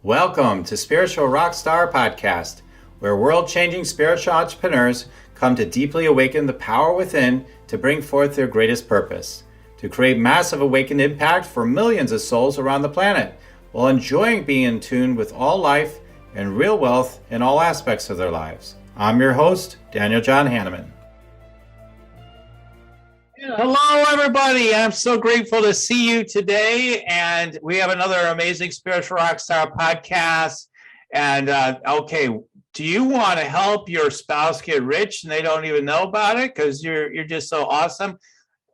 Welcome to Spiritual Rockstar Podcast, where world-changing spiritual entrepreneurs come to deeply awaken the power within to bring forth their greatest purpose, to create massive awakened impact for millions of souls around the planet, while enjoying being in tune with all life and real wealth in all aspects of their lives. I'm your host, Daniel John Hanneman. Hello, everybody. I'm so grateful to see you today. And we have another amazing Spiritual Rockstar podcast. And do you want to help your spouse get rich and they don't even know about it because you're just so awesome?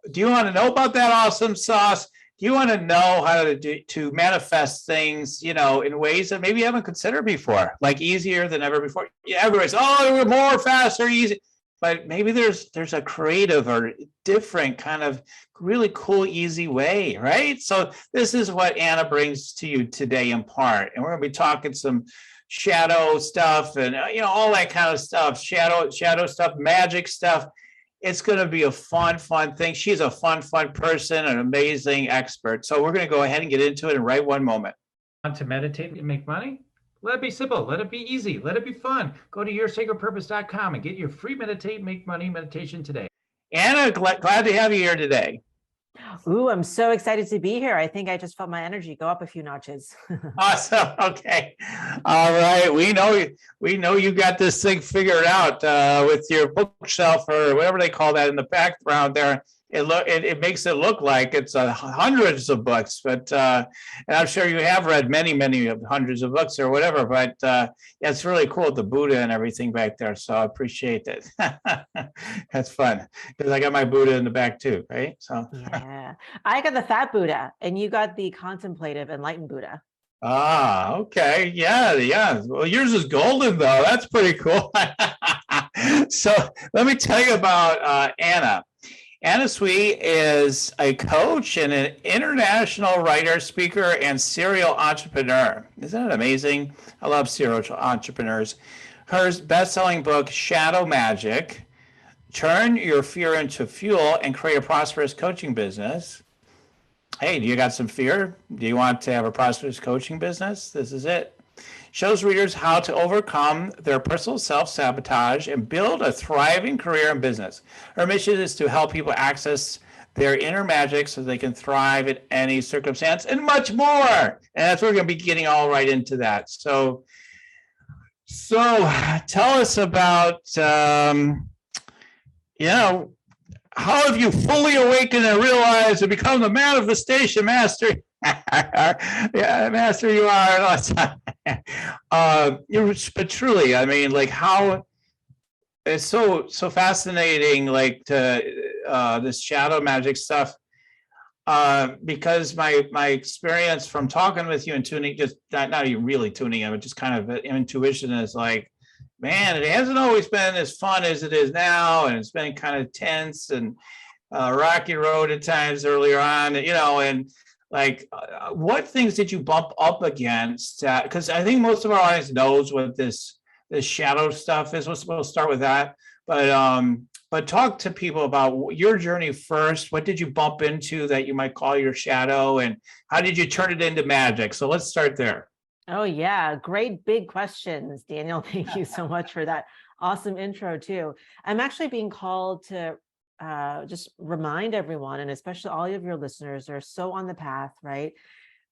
Do you want to know about that awesome sauce? Do you want to know how to manifest things, in ways that maybe you haven't considered before, like easier than ever before? Yeah, everybody's, more, faster, easy. But maybe there's a creative or different kind of really cool, easy way, right? So this is what Anna brings to you today in part. And we're going to be talking some shadow stuff and, all that kind of stuff, shadow stuff, magic stuff. It's going to be a fun thing. She's a fun person, an amazing expert. So we're going to go ahead and get into it in right one moment. Want to meditate and make money? Let it be simple. Let it be easy. Let it be fun. Go to yoursacredpurpose.com and get your free Meditate, Make Money meditation today. Anna, glad to have you here today. Ooh, I'm so excited to be here. I think I just felt my energy go up a few notches. Awesome. Okay. All right. We know you got this thing figured out with your bookshelf or whatever they call that in the background there. It makes it look like it's hundreds of books, but and I'm sure you have read many of hundreds of books or whatever. But it's really cool with the Buddha and everything back there. So I appreciate it. That's fun because I got my Buddha in the back too, right? So yeah, I got the fat Buddha, and you got the contemplative enlightened Buddha. Ah, okay, yeah. Well, yours is golden though. That's pretty cool. So let me tell you about Anna. Anna Tsui is a coach and an international writer, speaker, and serial entrepreneur. Isn't it amazing? I love serial entrepreneurs. Her best-selling book, Shadow Magic, Turn Your Fear into Fuel and Create a Prosperous Coaching Business. Hey, do you got some fear? Do you want to have a prosperous coaching business? This is it. Shows readers how to overcome their personal self-sabotage and build a thriving career and business. Her mission is to help people access their inner magic so they can thrive in any circumstance and much more. And that's what we're going to be getting all right into that. So tell us about, how have you fully awakened and realized and become the manifestation master? Yeah, master you are. But truly, I mean, like how it's so fascinating, like this shadow magic stuff. Because my experience from talking with you and tuning, just not even really tuning in, but just kind of intuition is like, man, it hasn't always been as fun as it is now, and it's been kind of tense and rocky road at times earlier on, and like what things did you bump up against? Because I think most of our audience knows what this shadow stuff is. We'll start with that, but talk to people about your journey first. What did you bump into that you might call your shadow, and how did you turn it into magic? So let's start there. Oh yeah, great big questions, Daniel. Thank you so much for that awesome intro too. I'm actually being called to just remind everyone, and especially all of your listeners are so on the path, right?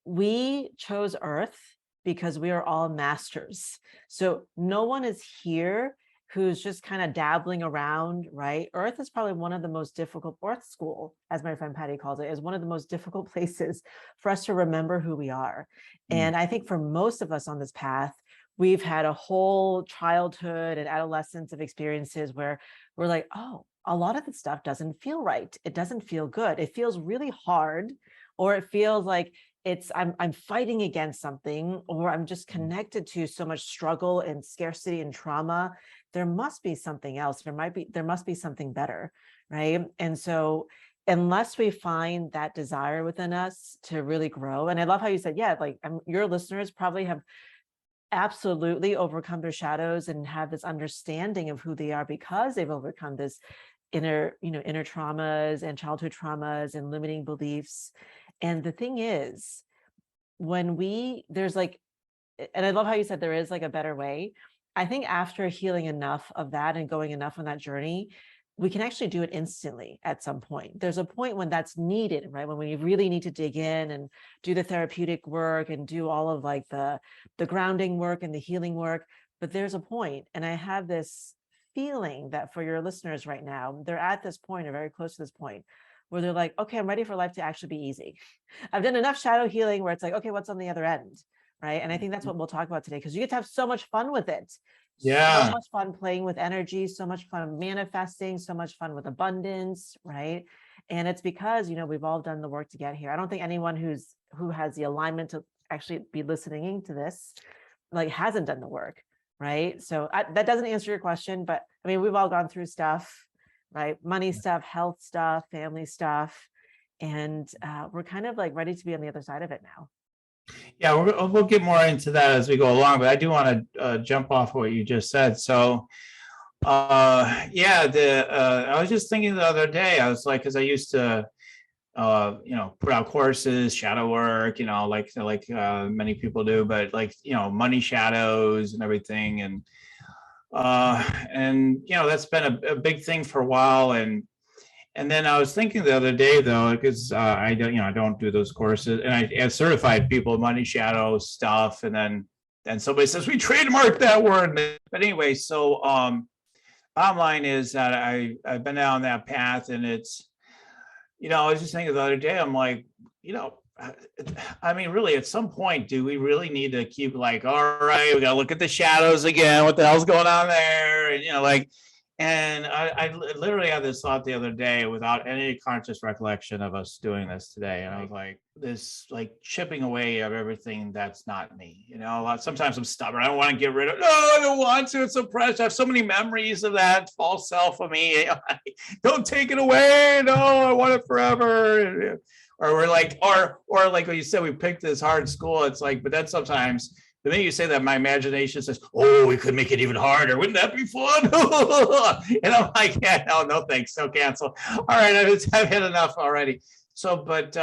We chose Earth because we are all masters. So no one is here who's just kind of dabbling around, right? Earth is probably one of the most difficult, Earth school, as my friend Patty calls it, is one of the most difficult places for us to remember who we are. And I think for most of us on this path, we've had a whole childhood and adolescence of experiences where we're like, oh, a lot of the stuff doesn't feel right. It doesn't feel good. It feels really hard, or it feels like I'm fighting against something, or I'm just connected to so much struggle and scarcity and trauma. There must be something else. There must be something better, right? And so unless we find that desire within us to really grow, and I love how you said, yeah, like your listeners probably have absolutely overcome their shadows and have this understanding of who they are because they've overcome this inner traumas and childhood traumas and limiting beliefs. And the thing is, when there's like and I love how you said there is like a better way. I think after healing enough of that and going enough on that journey, we can actually do it instantly at some point. There's a point when that's needed, right? When we really need to dig in and do the therapeutic work and do all of like the grounding work and the healing work. But there's a point, and I have this feeling that for your listeners right now, they're at this point or very close to this point where they're like, okay, I'm ready for life to actually be easy. I've done enough shadow healing where it's like, okay, what's on the other end? Right. And I think that's what we'll talk about today, because you get to have so much fun with it. Yeah. So much fun playing with energy, so much fun manifesting, so much fun with abundance, right? And it's because, we've all done the work to get here. I don't think anyone who has the alignment to actually be listening to this, like, hasn't done the work, right? So that doesn't answer your question, but I mean, we've all gone through stuff, right? Money stuff, health stuff, family stuff, and we're kind of like ready to be on the other side of it now. Yeah, we'll get more into that as we go along, but I do want to jump off what you just said. So, I was just thinking the other day, I was like, because I used to, put out courses, shadow work, like many people do, but like, money shadows and everything, and that's been a big thing for a while, and then I was thinking the other day, though, because I don't do those courses, and I certified people in money shadow stuff, and then somebody says we trademarked that word. But anyway, so bottom line is that I've been down that path, and it's, I was just thinking the other day, I'm like, I mean, really, at some point, do we really need to keep like, all right, we got to look at the shadows again. What the hell's going on there? And and I literally had this thought the other day without any conscious recollection of us doing this today. And I was like, this like chipping away of everything that's not me. Sometimes I'm stubborn. I don't want to get rid of it. No, I don't want to. It's so precious. I have so many memories of that false self of me. Don't take it away. No, I want it forever. Or we're like, or like what you said, we picked this hard school. It's like, but then sometimes the minute you say that, my imagination says, oh, we could make it even harder. Wouldn't that be fun? And I'm like, yeah, no, thanks. No, cancel. All right, I've had enough already. So, but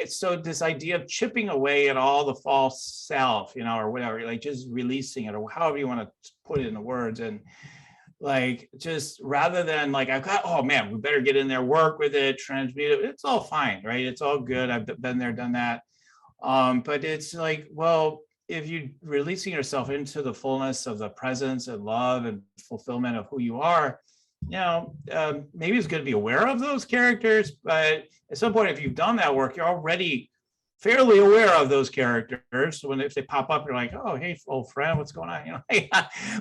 so this idea of chipping away at all the false self, or whatever, like just releasing it, or however you want to put it into words. And like, just rather than like, I've got, oh man, we better get in there, work with it, transmute it. It's all fine, right? It's all good. I've been there, done that. But it's like, well, if you're releasing yourself into the fullness of the presence and love and fulfillment of who you are, maybe it's good to be aware of those characters, but at some point, if you've done that work, you're already fairly aware of those characters. So if they pop up, you're like, oh, hey, old friend, what's going on?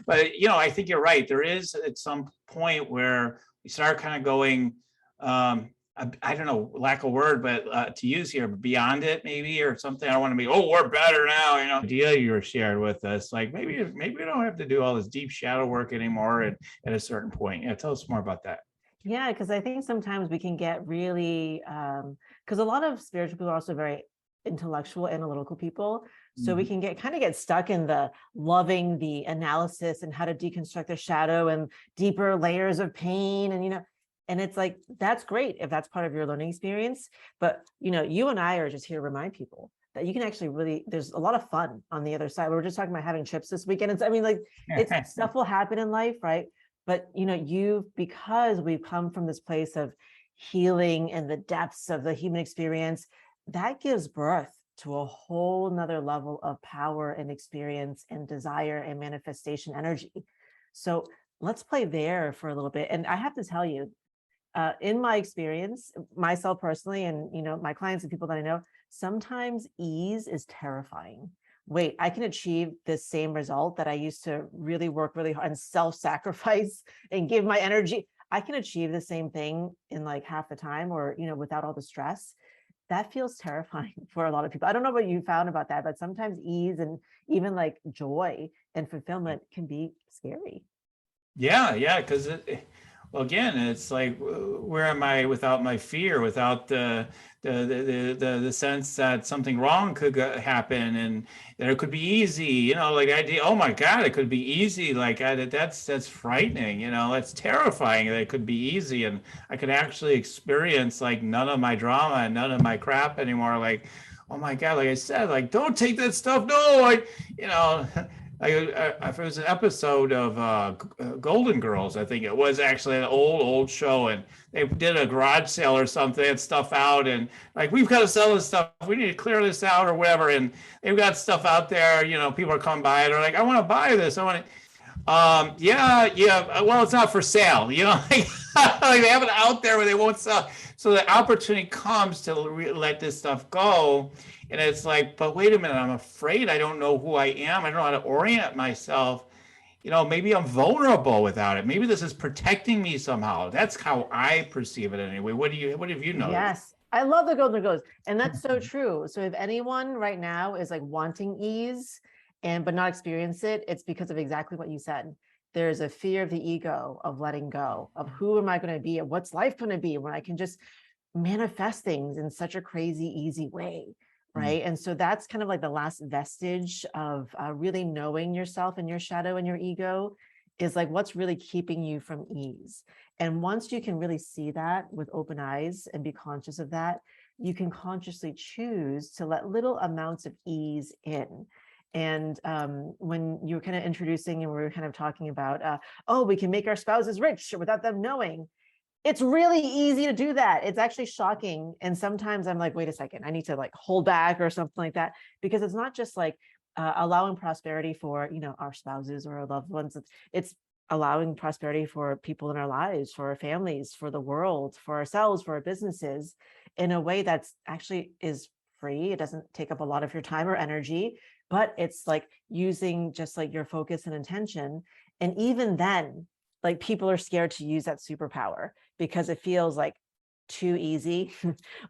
But, I think you're right. There is at some point where we start kind of going, I don't know, lack of word, but to use here, beyond it maybe, or something. I don't want to be, oh, we're better now, idea you were shared with us. Like maybe we don't have to do all this deep shadow work anymore at a certain point. Yeah, tell us more about that. Yeah, because I think sometimes we can get really, because a lot of spiritual people are also very intellectual, analytical people. So we can get stuck in the loving the analysis and how to deconstruct the shadow and deeper layers of pain. And it's like, that's great if that's part of your learning experience. But, you and I are just here to remind people that you can actually really, there's a lot of fun on the other side. We were just talking about having chips this weekend. It's stuff will happen in life, right? But, because we've come from this place of healing and the depths of the human experience, that gives birth to a whole nother level of power and experience and desire and manifestation energy. So let's play there for a little bit. And I have to tell you, in my experience, myself personally, and my clients and people that I know, sometimes ease is terrifying. Wait, I can achieve the same result that I used to really work really hard and self-sacrifice and give my energy. I can achieve the same thing in like half the time, or without all the stress. That feels terrifying for a lot of people. I don't know what you found about that, but sometimes ease and even like joy and fulfillment can be scary. Yeah, because well, again, it's like, where am I without my fear, without the sense that something wrong could happen, and that it could be easy, like idea. Oh my God, it could be easy. Like that's frightening. That's terrifying that it could be easy, and I could actually experience like none of my drama and none of my crap anymore. Like, oh my God, like I said, like, don't take that stuff. No, you know, it was an episode of Golden Girls, I think it was actually an old show, and they did a garage sale or something, they had stuff out, and like, we've got to sell this stuff. We need to clear this out or whatever. And they've got stuff out there, people are coming by, they're like, I want to buy this. I want to, yeah. Well, it's not for sale, like, like they have it out there where they won't sell. So the opportunity comes to let this stuff go. And it's like, but wait a minute, I'm afraid. I don't know who I am. I don't know how to orient myself. Maybe I'm vulnerable without it. Maybe this is protecting me somehow. That's how I perceive it anyway. What have you noticed? Yes. I love the golden goes. And that's so true. So if anyone right now is like wanting ease but not experience it, it's because of exactly what you said. There's a fear of the ego, of letting go, of who am I going to be and what's life going to be when I can just manifest things in such a crazy, easy way. Right. And so that's kind of like the last vestige of really knowing yourself and your shadow and your ego is like what's really keeping you from ease. And once you can really see that with open eyes and be conscious of that, you can consciously choose to let little amounts of ease in. And when you were kind of introducing and we were kind of talking about, we can make our spouses rich without them knowing. It's really easy to do that. It's actually shocking. And sometimes I'm like, wait a second, I need to like hold back or something like that, because it's not just like allowing prosperity for, our spouses or our loved ones. It's allowing prosperity for people in our lives, for our families, for the world, for ourselves, for our businesses in a way that's actually is free. It doesn't take up a lot of your time or energy, but it's like using just like your focus and intention. And even then, like people are scared to use that superpower because it feels like too easy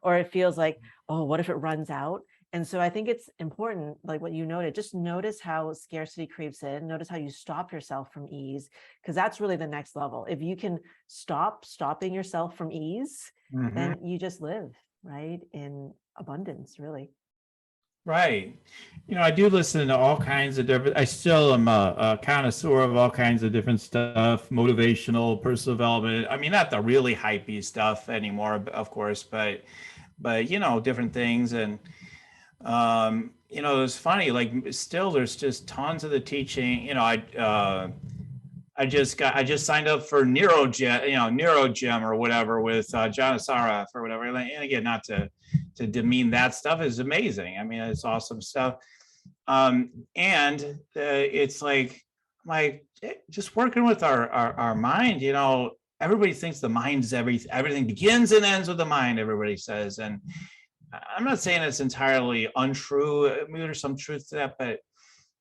or it feels like, oh, what if it runs out? And so I think it's important, like what you noted, just notice how scarcity creeps in, notice how you stop yourself from ease, because that's really the next level. If you can stop stopping yourself from ease, then you just live, right, in abundance, really. Right. I do listen to all kinds of different, I still am a connoisseur of all kinds of different stuff, motivational, personal development. I mean, not the really hypey stuff anymore, of course, but different things. And, it's funny, like still there's just tons of the teaching, I just signed up for NeuroGym or whatever with John Asaraf or whatever. And again, not to demean that stuff, is amazing. I mean, it's awesome stuff. And it's like just working with our mind, everybody thinks the mind's everything begins and ends with the mind, everybody says. And I'm not saying it's entirely untrue. Maybe there's some truth to that, but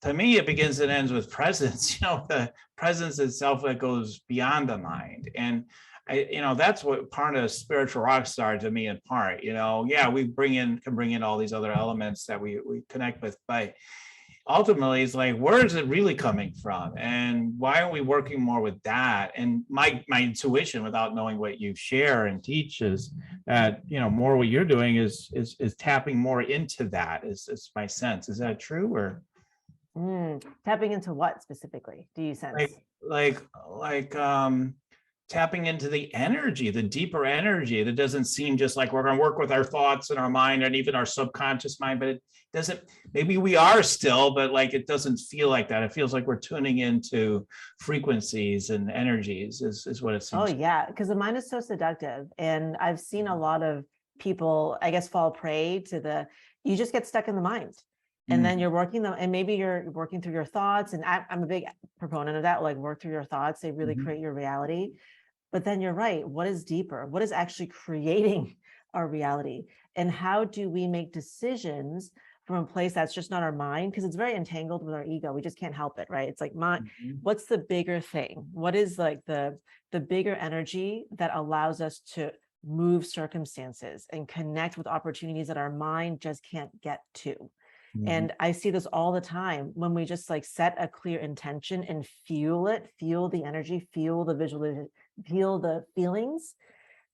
to me, it begins and ends with presence, the presence itself that goes beyond the mind. And that's what part of spiritual rock star to me in part, yeah, we can bring in all these other elements that we connect with, but ultimately it's like, where is it really coming from? And why aren't we working more with that? And my intuition, without knowing what you share and teach, is that, more what you're doing is tapping more into that is my sense. Is that true? Or tapping into what specifically do you sense? Like tapping into the energy, the deeper energy that doesn't seem just like we're going to work with our thoughts and our mind and even our subconscious mind, but it doesn't, maybe we are still, but like, it doesn't feel like that. It feels like we're tuning into frequencies and energies is what it seems. Oh yeah. Because the mind is so seductive. And I've seen a lot of people, I guess, fall prey to you just get stuck in the mind. And then you're working them, and maybe you're working through your thoughts. And I'm a big proponent of that, like work through your thoughts. They really create your reality. But then you're right. What is deeper? What is actually creating our reality? And how do we make decisions from a place that's just not our mind? Because it's very entangled with our ego. We just can't help it, right? It's like, what's the bigger thing? What is like the bigger energy that allows us to move circumstances and connect with opportunities that our mind just can't get to? And I see this all the time when we just like set a clear intention and feel the energy, feel the visual, feel the feelings.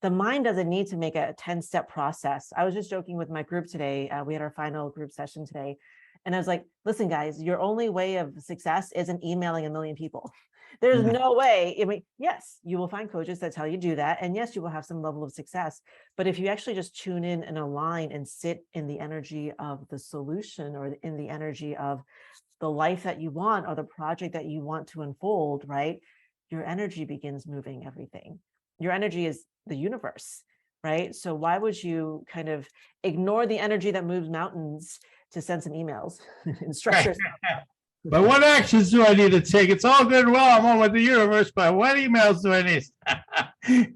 The mind doesn't need to make a 10-step process. I was just joking with my group today. We had our final group session today. And I was like, listen, guys, your only way of success isn't emailing a million people. There's no way. I mean, yes, you will find coaches that tell you do that. And yes, you will have some level of success. But if you actually just tune in and align and sit in the energy of the solution, or in the energy of the life that you want, or the project that you want to unfold, right? Your energy begins moving everything. Your energy is the universe, right? So why would you kind of ignore the energy that moves mountains to send some emails and stress yourself? But what actions do I need to take? It's all good and well, I'm on with the universe, but what emails do I need?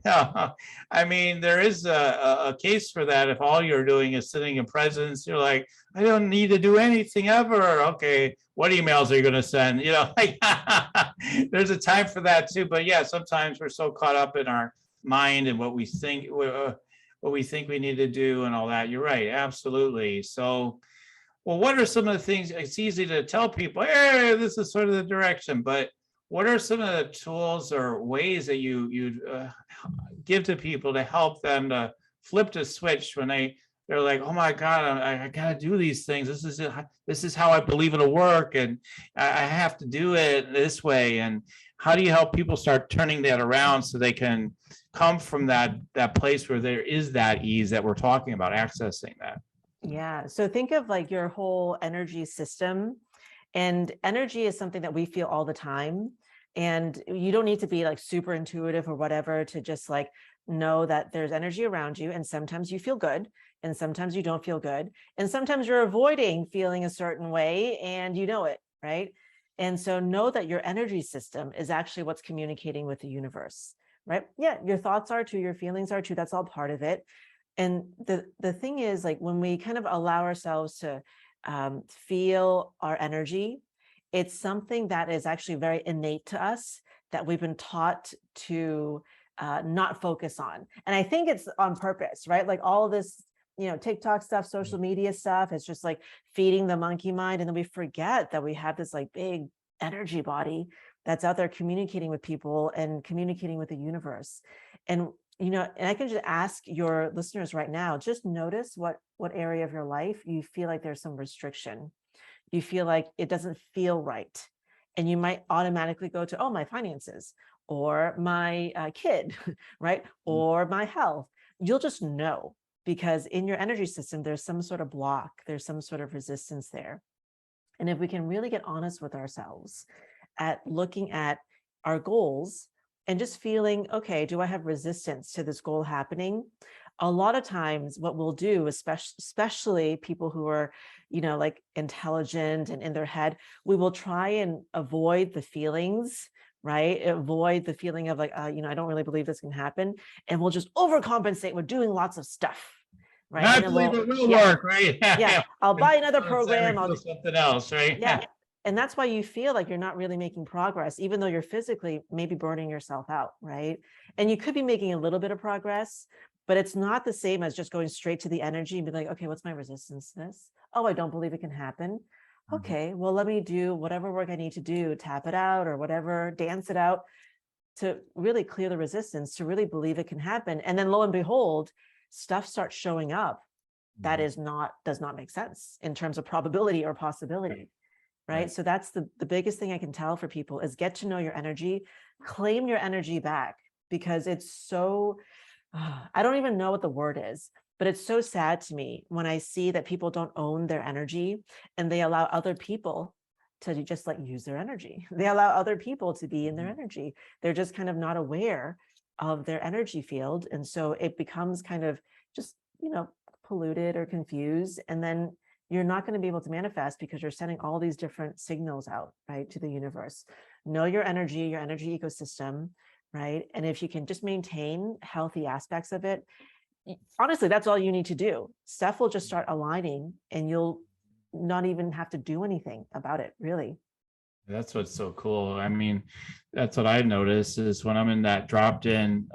No, I mean, there is a case for that. If all you're doing is sitting in presence, you're like, I don't need to do anything ever. Okay, what emails are you going to send? You know, like, there's a time for that too. But yeah, sometimes we're so caught up in our mind and what we think we need to do and all that. You're right, absolutely. So, well, what are some of the things? It's easy to tell people, hey, this is sort of the direction, but what are some of the tools or ways that you give to people to help them to flip the switch when they're like, oh my God, I got to do these things. This is how I believe it'll work, and I have to do it this way. And how do you help people start turning that around so they can come from that place where there is that ease that we're talking about, accessing that? Yeah. So think of like your whole energy system, and energy is something that we feel all the time. And you don't need to be like super intuitive or whatever to just like know that there's energy around you. And sometimes you feel good, and sometimes you don't feel good. And sometimes you're avoiding feeling a certain way and you know it, right? And so know that your energy system is actually what's communicating with the universe, right? Yeah, your thoughts are too, your feelings are too. That's all part of it. And the thing is, like, when we kind of allow ourselves to feel our energy, it's something that is actually very innate to us, that we've been taught to not focus on. And I think it's on purpose, right? Like all of this, TikTok stuff, social media stuff, is just like feeding the monkey mind. And then we forget that we have this like big energy body that's out there communicating with people and communicating with the universe. And and I can just ask your listeners right now, just notice what area of your life you feel like there's some restriction. You feel like it doesn't feel right. And you might automatically go to, oh, my finances, or my kid, right? Or my health. You'll just know, because in your energy system, there's some sort of block, there's some sort of resistance there. And if we can really get honest with ourselves at looking at our goals, and just feeling, okay, do I have resistance to this goal happening? A lot of times what we'll do, especially people who are, like intelligent and in their head, we will try and avoid the feelings, right? Avoid the feeling of like, I don't really believe this can happen. And we'll just overcompensate with doing lots of stuff, right? I believe it will work, right? Yeah. I'll buy another program. I'll do something else, right? Yeah. And that's why you feel like you're not really making progress, even though you're physically maybe burning yourself out, right? And you could be making a little bit of progress, but it's not the same as just going straight to the energy and be like, okay, what's my resistance to this? Oh, I don't believe it can happen. Okay, well, let me do whatever work I need to do, tap it out or whatever, dance it out, to really clear the resistance, to really believe it can happen. And then lo and behold, stuff starts showing up that does not make sense in terms of probability or possibility. Right. So that's the biggest thing I can tell for people is get to know your energy, claim your energy back, because it's so, I don't even know what the word is, but it's so sad to me when I see that people don't own their energy and they allow other people to just like use their energy. They allow other people to be in their energy. They're just kind of not aware of their energy field. And so it becomes kind of just, polluted or confused. And then you're not going to be able to manifest because you're sending all these different signals out, right, to the universe. Know your energy ecosystem, right? And if you can just maintain healthy aspects of it, honestly, that's all you need to do. Stuff will just start aligning and you'll not even have to do anything about it, really. That's what's so cool. I mean, that's what I notice is when I'm in that dropped in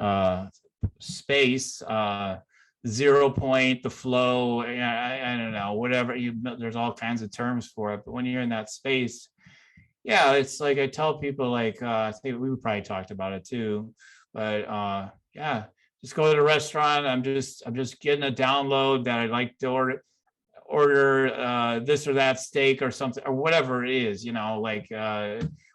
space, 0 point, the flow, I don't know, whatever, there's all kinds of terms for it. But when you're in that space, yeah, it's like I tell people, like, I think we probably talked about it too, but yeah, just go to the restaurant. I'm just getting a download that I'd like to order this or that steak or something, or whatever it is, like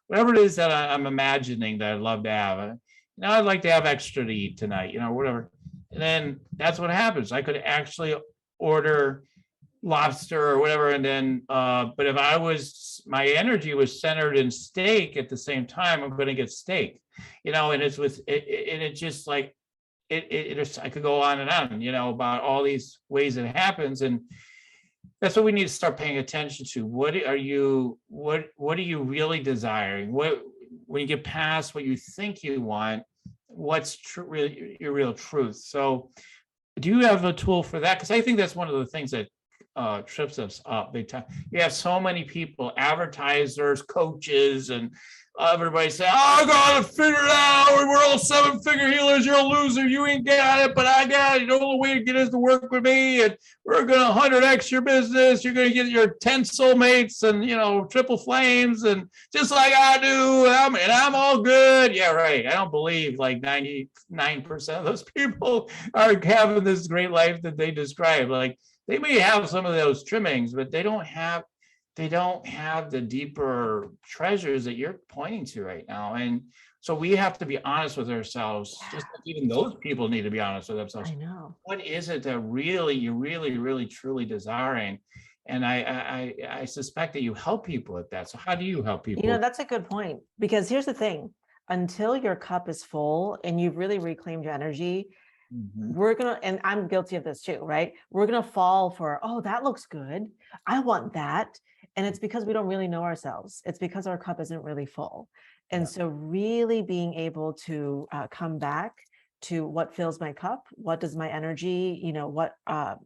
whatever it is that I'm imagining that I'd love to have. I'd like to have extra to eat tonight, whatever. And then that's what happens. I could actually order lobster or whatever. And then, but if my energy was centered in steak at the same time, I'm going to get steak, and it's and it's just like, I could go on and on, about all these ways it happens. And that's what we need to start paying attention to. What are you really desiring? When you get past what you think you want, what's really your real truth? So do you have a tool for that? Because I think that's one of the things that trips us up big time. You have so many people, advertisers, coaches, and everybody say, "Oh, I gotta figure it out. We're all 7-figure healers. You're a loser. You ain't got it, but I got it. The only way to get is to work with me, and we're gonna 100x your business. You're gonna get your 10 soulmates and triple flames, and just like I do. And I'm all good." Yeah, right. I don't believe like 99% of those people are having this great life that they describe. Like, they may have some of those trimmings, but they don't have the deeper treasures that you're pointing to right now. And so we have to be honest with ourselves, just like even those people need to be honest with themselves. I know. What is it that you're really, truly desiring? And I suspect that you help people with that. So how do you help people? That's a good point, because here's the thing. Until your cup is full and you've really reclaimed your energy, we're gonna, and I'm guilty of this too, right? We're gonna fall for, oh, that looks good, I want that. And it's because we don't really know ourselves. It's because our cup isn't really full. And so really being able to come back to what fills my cup, what does my energy, what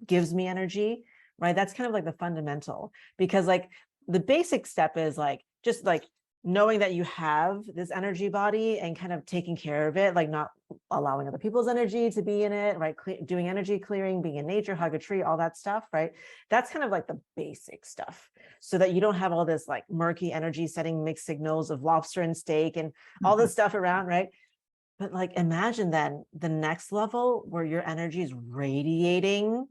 gives me energy, right? That's kind of like the fundamental, because like the basic step is like, just like knowing that you have this energy body and kind of taking care of it, like not allowing other people's energy to be in it, right? Doing energy clearing, being in nature, hug a tree, all that stuff, right? That's kind of like the basic stuff, so that you don't have all this like murky energy setting mixed signals of lobster and steak and all this stuff around, right? But like, imagine then the next level where your energy is radiating,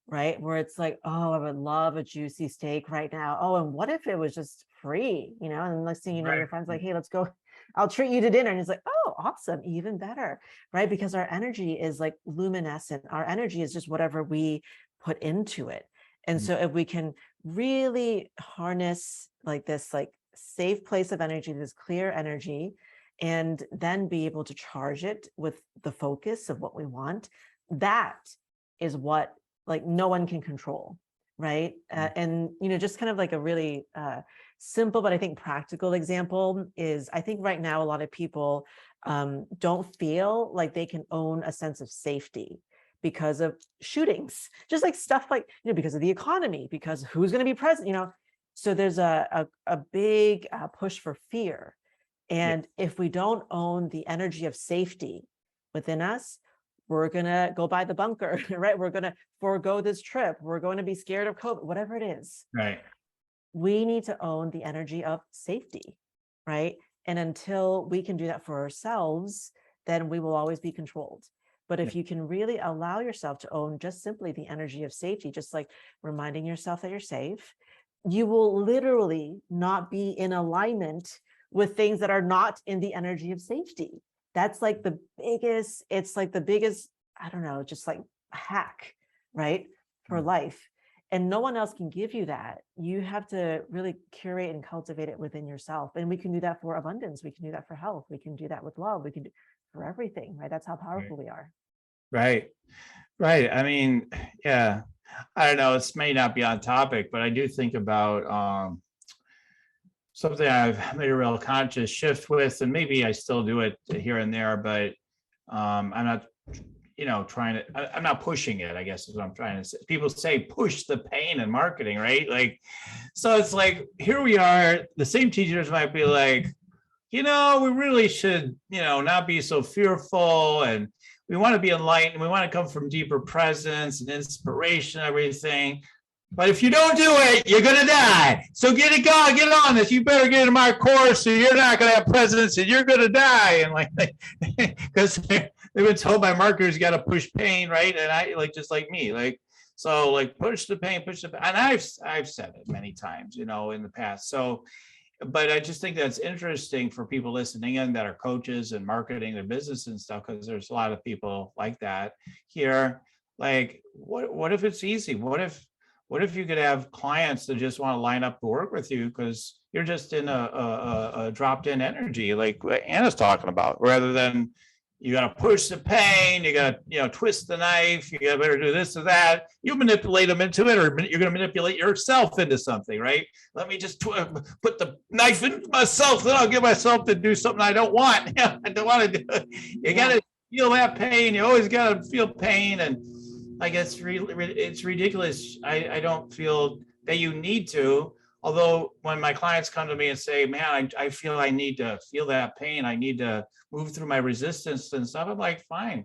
right? Where it's like, oh, I would love a juicy steak right now. Oh, and what if it was just free, and the next thing you know, your friend's like, hey, let's go, I'll treat you to dinner. And it's like, oh, awesome, even better, right? Because our energy is like luminescent. Our energy is just whatever we put into it. And so if we can really harness like this, like safe place of energy, this clear energy, and then be able to charge it with the focus of what we want, that is what like no one can control, right? And just kind of like a really simple, but I think practical example is, I think right now a lot of people don't feel like they can own a sense of safety because of shootings, just like stuff like, because of the economy, because who's going to be president, so there's a big push for fear. And if we don't own the energy of safety within us, we're going to go buy the bunker, right? We're going to forego this trip. We're going to be scared of COVID, whatever it is. Right. We need to own the energy of safety, right? And until we can do that for ourselves, then we will always be controlled. But if you can really allow yourself to own just simply the energy of safety, just like reminding yourself that you're safe, you will literally not be in alignment with things that are not in the energy of safety. That's like the biggest, I don't know, just like hack, right? For life. And no one else can give you that. You have to really curate and cultivate it within yourself. And we can do that for abundance. We can do that for health. We can do that with love. We can do for everything, right? That's how powerful we are. Right. Right. I mean, yeah, I don't know, this may not be on topic, but I do think about something I've made a real conscious shift with, and maybe I still do it here and there, but I'm not, I'm not pushing it, I guess is what I'm trying to say. People say push the pain in marketing, right? Like, so it's like, here we are, the same teachers might be like, we really should, not be so fearful, and we want to be enlightened. We want to come from deeper presence and inspiration, everything. But if you don't do it, you're going to die. So get on this. You better get into my course, or you're not going to have presence and you're going to die. And like, because they've been told by marketers, you got to push pain, right? And I just like me, like, So like push the pain, and I've said it many times, in the past. So, but I just think that's interesting for people listening in that are coaches and marketing their business and stuff, because there's a lot of people like that here. Like, what if it's easy? What if you could have clients that just want to line up to work with you because you're just in a dropped in energy, like what Anna's talking about, rather than you got to push the pain, you got to, twist the knife, you got to better do this or that. You manipulate them into it, or you're going to manipulate yourself into something, right? Let me just put the knife in myself, then I'll get myself to do something I don't want. I don't want to do it. You got to feel that pain. You always got to feel pain. And like, it's ridiculous. I don't feel that you need to. Although when my clients come to me and say, man, I feel I need to feel that pain, I need to move through my resistance and stuff, I'm like, fine.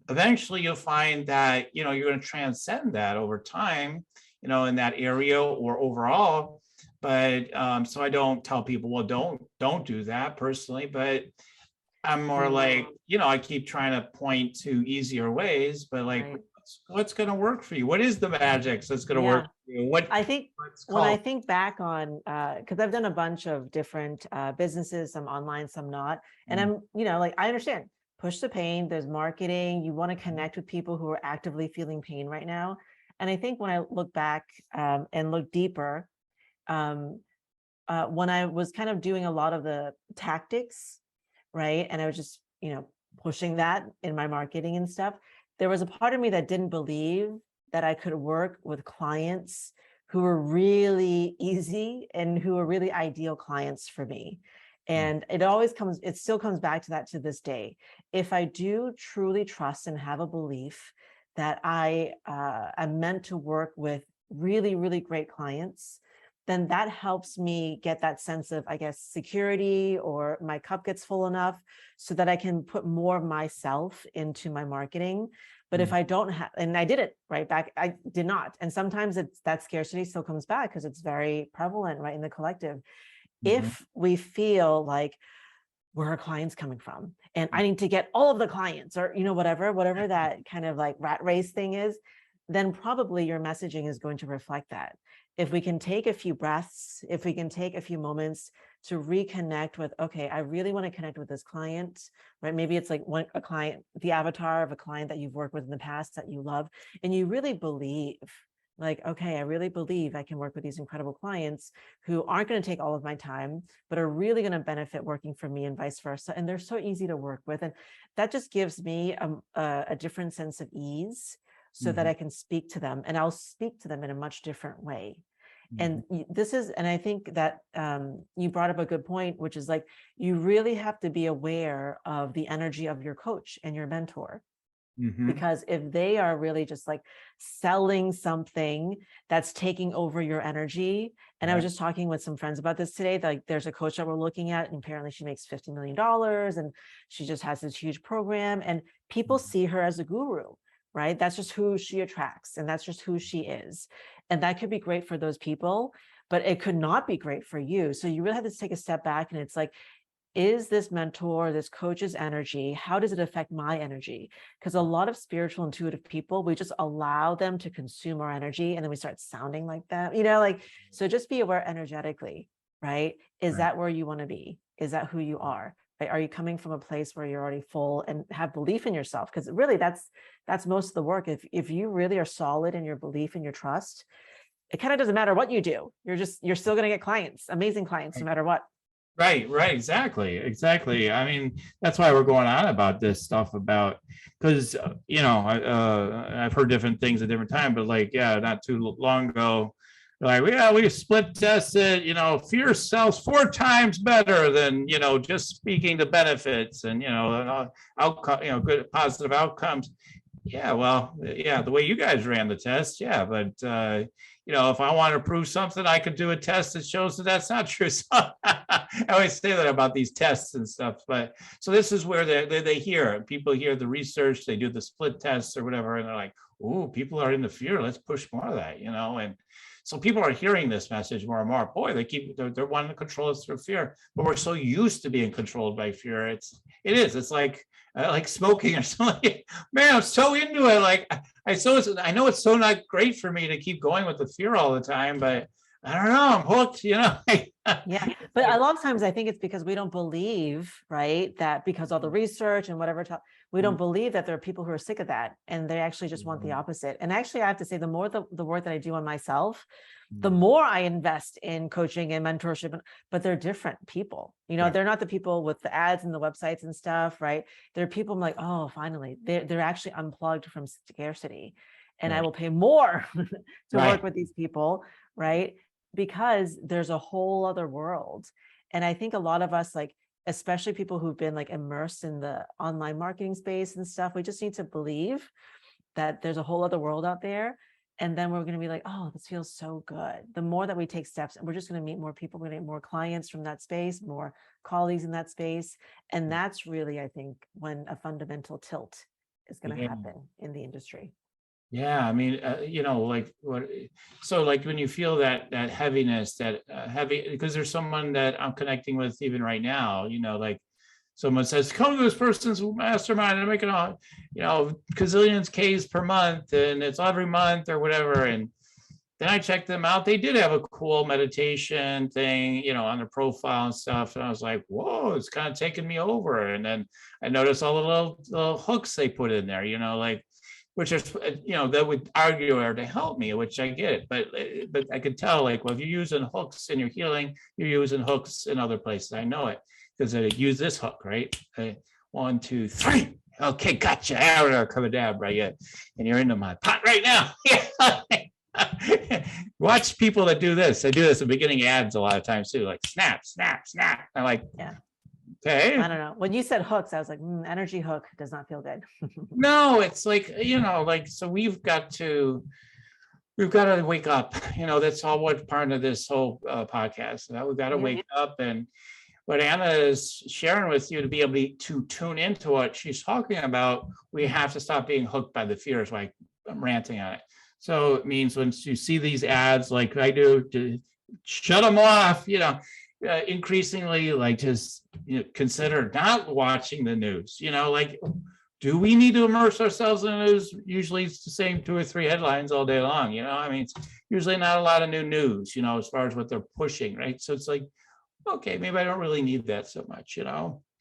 Eventually you'll find that, you're going to transcend that over time, in that area or overall. But so I don't tell people, well, don't do that personally, but I'm more like, I keep trying to point to easier ways, but like, what's going to work for you? What is the magic that's going to work for you? I think when I think back on, because I've done a bunch of different businesses, some online, some not. And I'm, like, I understand, push the pain, there's marketing, you want to connect with people who are actively feeling pain right now. And I think when I look back and look deeper, when I was kind of doing a lot of the tactics, right? And I was just, pushing that in my marketing and stuff. There was a part of me that didn't believe that I could work with clients who were really easy and who were really ideal clients for me. And it still comes back to that to this day. If I do truly trust and have a belief that I am meant to work with really, really great clients, then that helps me get that sense of, I guess, security, or my cup gets full enough so that I can put more of myself into my marketing. But if I don't have, and I didn't, right back, I did not. And sometimes that scarcity still comes back because it's very prevalent, right, in the collective. If we feel like, where are clients coming from? And I need to get all of the clients, or, whatever that kind of like rat race thing is, then probably your messaging is going to reflect that. If we can take a few breaths, if we can take a few moments to reconnect with, okay, I really want to connect with this client, right? Maybe it's like a client, the avatar of a client that you've worked with in the past that you love, and you really believe, like, okay, I really believe I can work with these incredible clients who aren't going to take all of my time, but are really going to benefit working for me, and vice versa. And they're so easy to work with. And that just gives me a different sense of ease, so that I can speak to them, and I'll speak to them in a much different way. And I think that you brought up a good point, which is like, you really have to be aware of the energy of your coach and your mentor. Because if they are really just like selling something that's taking over your energy, and I was just talking with some friends about this today, like there's a coach that we're looking at, and apparently she makes $50 million, and she just has this huge program, and people see her as a guru, right? That's just who she attracts, and that's just who she is. And that could be great for those people, but it could not be great for you. So you really have to take a step back, and it's like, is this mentor, this coach's energy, how does it affect my energy? Because a lot of spiritual, intuitive people, we just allow them to consume our energy, and then we start sounding like that, so just be aware energetically, right? Is that where you want to be? Is that who you are? Right? Are you coming from a place where you're already full and have belief in yourself? Because really that's most of the work. If you really are solid in your belief and your trust, it kind of doesn't matter what you do. You're still going to get clients, amazing clients, no matter what. Right, exactly. I mean, that's why we're going on about this stuff, because I've heard different things at different times, but like, not too long ago, like, we split tested, fear sells 4 times better than, just speaking the benefits and, outcome, good positive outcomes. The way you guys ran the test, but if I want to prove something, I could do a test that shows that that's not true. So I always say that about these tests and stuff. But so this is where people hear the research, they do the split tests or whatever, and they're like, "Ooh, people are in the fear. Let's push more of that," And So people are hearing this message more and more. Boy, they're wanting to control us through fear, but we're so used to being controlled by fear. It's like smoking or something. Man, I'm so into it. Like I know it's so not great for me to keep going with the fear all the time, but I don't know, I'm hooked, Yeah, but a lot of times I think it's because we don't believe, right, that because all the research and whatever, we don't believe that there are people who are sick of that, and they actually just want the opposite. And actually, I have to say, the more the work that I do on myself, the more I invest in coaching and mentorship, but they're different people. They're not the people with the ads and the websites and stuff, right? They're people I'm like, oh, finally, they're actually unplugged from scarcity, and I will pay more to work with these people, right? Because there's a whole other world. And I think a lot of us, like, especially people who've been like immersed in the online marketing space and stuff, we just need to believe that there's a whole other world out there. And then we're going to be like, oh, this feels so good. The more that we take steps, and we're just going to meet more people, we're going to get more clients from that space, more colleagues in that space. And that's really, I think, when a fundamental tilt is going to happen in the industry. Yeah, I mean, like so like when you feel that heaviness, that heavy, because there's someone that I'm connecting with even right now, like someone says, come to this person's mastermind and making gazillions Ks per month, and it's every month or whatever. And then I checked them out. They did have a cool meditation thing, on their profile and stuff. And I was like, whoa, it's kind of taking me over. And then I noticed all the little hooks they put in there, like, which is, that would argue or to help me, which I get, but I could tell, like, well, if you're using hooks in your healing, you're using hooks in other places. I know it because I use this hook, right? 1, 2, 3. Okay, gotcha. Coming down, right? Yeah, and you're into my pot right now. Watch people that do this. They do this in beginning ads a lot of times too, like snap, snap, snap. I'm like, yeah. Okay. I don't know. When you said hooks, I was like, energy hook does not feel good. No, it's like, so we've got to wake up. That's all what part of this whole podcast. We've got to wake up. And what Anna is sharing with you, to be able to tune into what she's talking about, we have to stop being hooked by the fears, like I'm ranting on it. So it means when you see these ads, like I do, to shut them off, increasingly, like, just consider not watching the news. Like, do we need to immerse ourselves in the news? Usually it's the same 2 or 3 headlines all day long. I mean, it's usually not a lot of new news, as far as what they're pushing, right? So it's like, okay, maybe I don't really need that so much.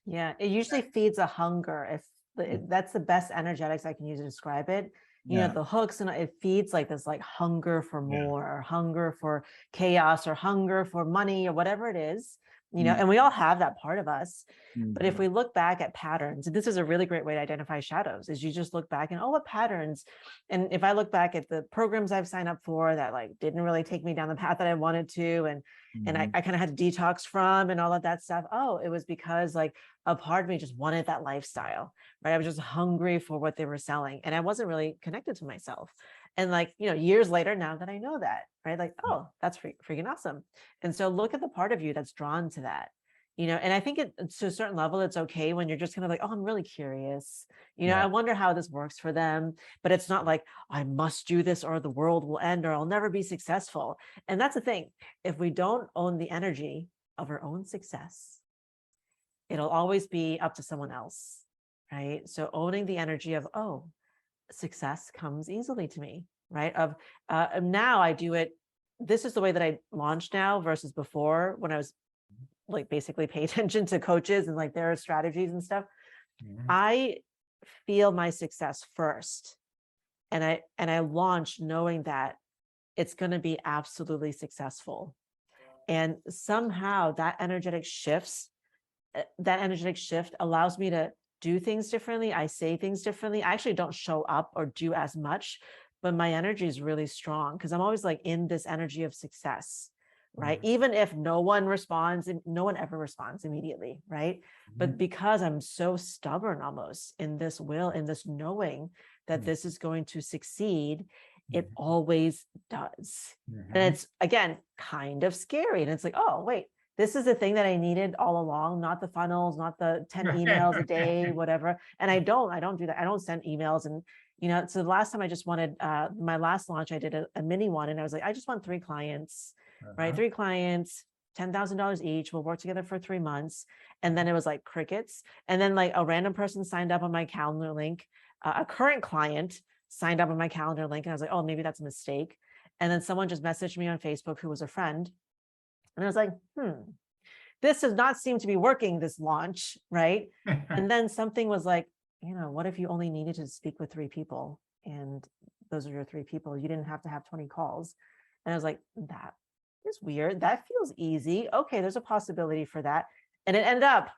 Yeah, it usually feeds a hunger. That's the best energetics I can use to describe it. The hooks, and it feeds like this, like, hunger for more, or hunger for chaos, or hunger for money, or whatever it is, and we all have that part of us. But if we look back at patterns, and this is a really great way to identify shadows, is you just look back and, oh, what patterns? And if I look back at the programs I've signed up for that, like, didn't really take me down the path that I wanted to, and I kind of had to detox from, and all of that stuff. Oh, it was because, like, a part of me just wanted that lifestyle, right? I was just hungry for what they were selling, and I wasn't really connected to myself. And, like, years later, now that I know that, right? Like, oh, that's freaking awesome. And so look at the part of you that's drawn to that, and I think to a certain level, it's okay when you're just kind of like, oh, I'm really curious. I wonder how this works for them, but it's not like, I must do this or the world will end or I'll never be successful. And that's the thing. If we don't own the energy of our own success, it'll always be up to someone else, right? So owning the energy of, oh, success comes easily to me, right? Now I do it. This is the way that I launch now versus before, when I was, like, basically pay attention to coaches and, like, their strategies and stuff. I feel my success first, and I launch knowing that it's going to be absolutely successful. And somehow that energetic shift allows me to do things differently. I say things differently. I actually don't show up or do as much, but my energy is really strong because I'm always, like, in this energy of success, right? Even if no one responds, and no one ever responds immediately, right? But because I'm so stubborn almost in this knowing that this is going to succeed, it always does. And it's, again, kind of scary. And it's like, oh, wait, this is the thing that I needed all along, not the funnels, not the 10 emails a day, whatever. And I don't do that. I don't send emails and So the last time I just wanted, my last launch, I did a mini one, and I was like, I just want 3 clients, right? 3 clients, $10,000 each. We'll work together for 3 months. And then it was like crickets. And then like a random person signed up on my calendar link. A current client signed up on my calendar link. And I was like, oh, maybe that's a mistake. And then someone just messaged me on Facebook who was a friend. And I was like, this does not seem to be working, this launch, right? And then something was like, what if you only needed to speak with 3 people and those are your 3 people? You didn't have to have 20 calls. And I was like, that is weird. That feels easy. Okay, there's a possibility for that. And it ended up,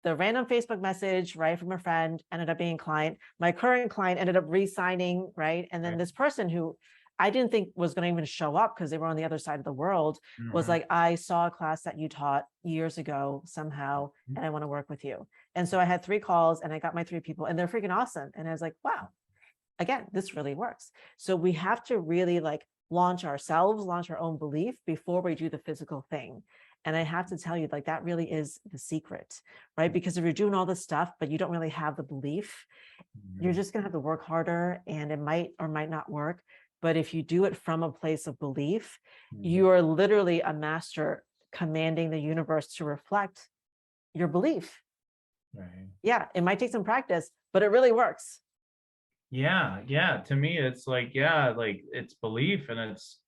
the random Facebook message, right, from a friend ended up being a client. My current client ended up re-signing, right? And then this person who I didn't think was going to even show up because they were on the other side of the world was like, I saw a class that you taught years ago somehow, and I want to work with you. And so I had 3 calls and I got my 3 people and they're freaking awesome. And I was like, wow, again, this really works. So we have to really like launch ourselves, launch our own belief before we do the physical thing. And I have to tell you, like, that really is the secret, right? Because if you're doing all this stuff, but you don't really have the belief, you're just going to have to work harder and it might or might not work. But if you do it from a place of belief, you are literally a master commanding the universe to reflect your belief. Right. Yeah, it might take some practice, but it really works. Yeah. To me, it's like, like it's belief, and it's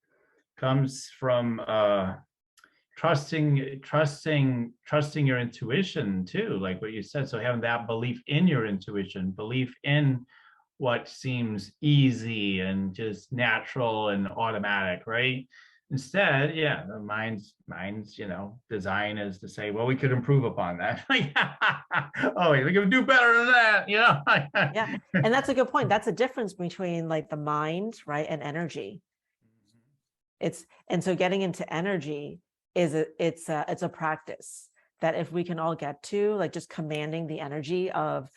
comes from trusting your intuition too, like what you said. So having that belief in your intuition, belief in what seems easy and just natural and automatic, right? Instead, the mind's design is to say, well, we could improve upon that. Oh, we can do better than that, Yeah, and that's a good point. That's a difference between like the mind, right, and energy. And so getting into energy is it's a practice that if we can all get to, like, just commanding the energy of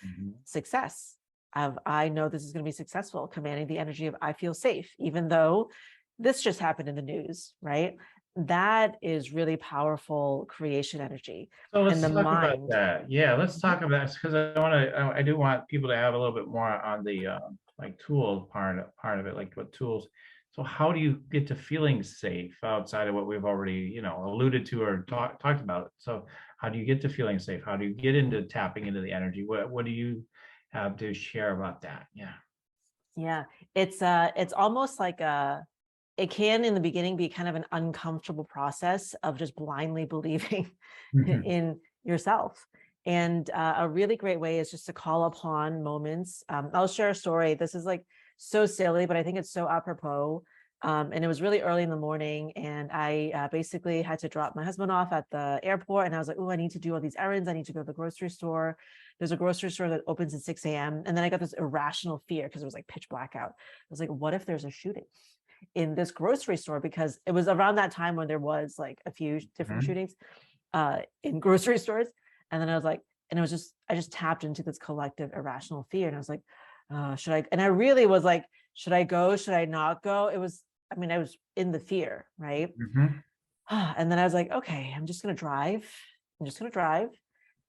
success, of I know this is going to be successful, commanding the energy of I feel safe, even though this just happened in the news, right? That is really powerful creation energy. So let's And the talk about mind. that. Yeah, let's talk about this, because I do want people to have a little bit more on the like tool part of it, like what tools. So how do you get to feeling safe outside of what we've already, alluded to or talked about? So how do you get to feeling safe? How do you get into tapping into the energy? What do you have to share about that? Yeah, it's almost like it can in the beginning be kind of an uncomfortable process of just blindly believing in yourself. And a really great way is just to call upon moments. I'll share a story. This is like so silly, but I think it's so apropos. And it was really early in the morning, and I basically had to drop my husband off at the airport. And I was like, oh, I need to do all these errands. I need to go to the grocery store. There's a grocery store that opens at 6 a.m. And then I got this irrational fear because it was like pitch black out. I was like, what if there's a shooting in this grocery store? Because it was around that time when there was like a few different shootings in grocery stores. And then I was like, and it was just, I just tapped into this collective irrational fear. And I was like, should I? And I really was like, should I go? Should I not go? It was, I mean, I was in the fear, right? And then I was like, okay, I'm just going to drive. I'm just going to drive.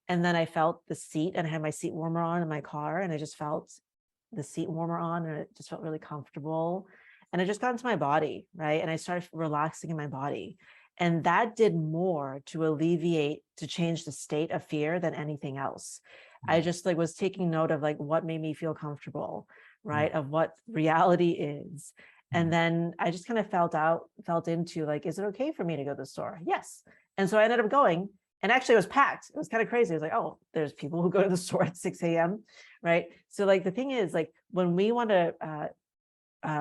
And then I felt the seat, and I had my seat warmer on in my car, and I just felt the seat warmer on, and it just felt really comfortable. And I just got into my body, right? And I started relaxing in my body. And that did more to alleviate, to change the state of fear than anything else. I just like was taking note of like what made me feel comfortable, right? Of what reality is. And then I just kind of felt into like, is it okay for me to go to the store? Yes. And so I ended up going, and actually it was packed. It was kind of crazy. I was like, oh, there's people who go to the store at 6 a.m. Right. So like the thing is, like, when we want to